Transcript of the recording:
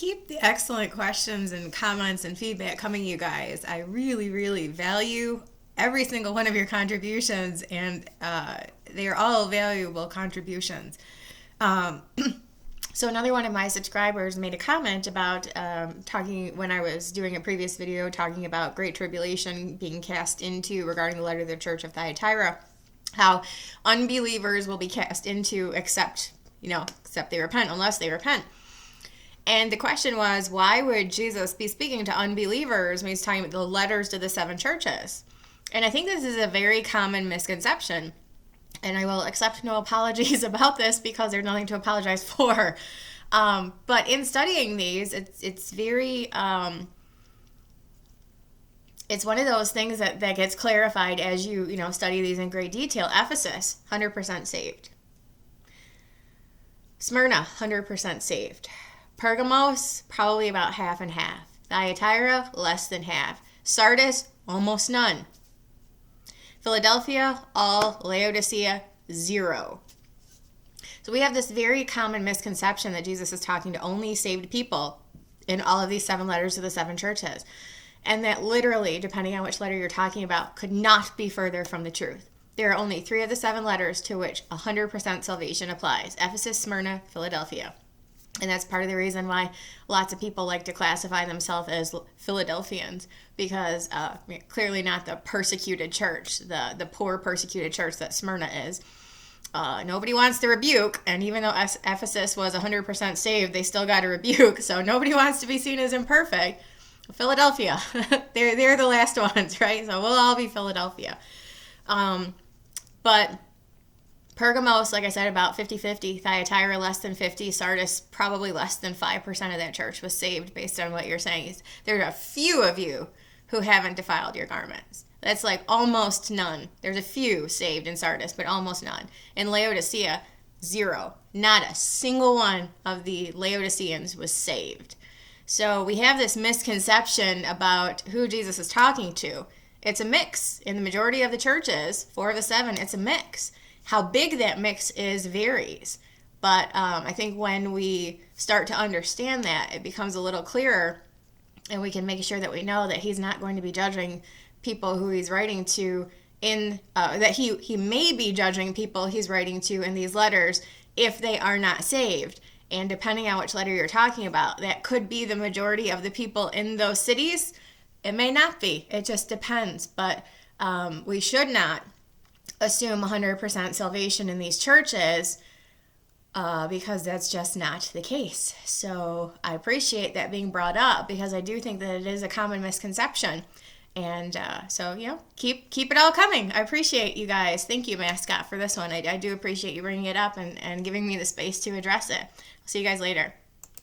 keep the excellent questions and comments and feedback coming, you guys. I really, really value every single one of your contributions, and they are all valuable contributions. So another one of my subscribers made a comment about talking when I was doing a previous video talking about Great Tribulation being cast into regarding the letter of the Church of Thyatira, how unbelievers will be cast into except they repent, unless they repent. And the question was, why would Jesus be speaking to unbelievers when he's talking about the letters to the 7 churches? And I think this is a very common misconception. And I will accept no apologies about this because there's nothing to apologize for. But in studying these, it's very... it's one of those things that gets clarified as you study these in great detail. Ephesus, 100% saved. Smyrna, 100% saved. Pergamos, probably about half and half. Thyatira, less than half. Sardis, almost none. Philadelphia, all. Laodicea, 0. So we have this very common misconception that Jesus is talking to only saved people in all of these 7 letters to the 7 churches. And that literally, depending on which letter you're talking about, could not be further from the truth. There are only 3 of the 7 letters to which 100% salvation applies. Ephesus, Smyrna, Philadelphia. And that's part of the reason why lots of people like to classify themselves as Philadelphians, because clearly not the persecuted church, the poor persecuted church that Smyrna is. Nobody wants the rebuke, and even though Ephesus was 100% saved, they still got a rebuke, so nobody wants to be seen as imperfect. Philadelphia, they're the last ones, right? So we'll all be Philadelphia. But Pergamos, like I said, about 50-50. Thyatira, less than 50. Sardis, probably less than 5% of that church was saved based on what you're saying. There are a few of you who haven't defiled your garments. That's like almost none. There's a few saved in Sardis, but almost none. In Laodicea, 0. Not a single one of the Laodiceans was saved. So we have this misconception about who Jesus is talking to. It's a mix. In the majority of the churches, 4 of the 7, it's a mix. How big that mix is varies. But I think when we start to understand that, it becomes a little clearer, and we can make sure that we know that he's not going to be judging people who he's writing to that he may be judging people he's writing to in these letters if they are not saved. And depending on which letter you're talking about, that could be the majority of the people in those cities. It may not be. It just depends. But we should not assume 100% salvation in these churches because that's just not the case. So I appreciate that being brought up because I do think that it is a common misconception. And so, keep it all coming. I appreciate you guys. Thank you, Mascot, for this one. I do appreciate you bringing it up and giving me the space to address it. I'll see you guys later.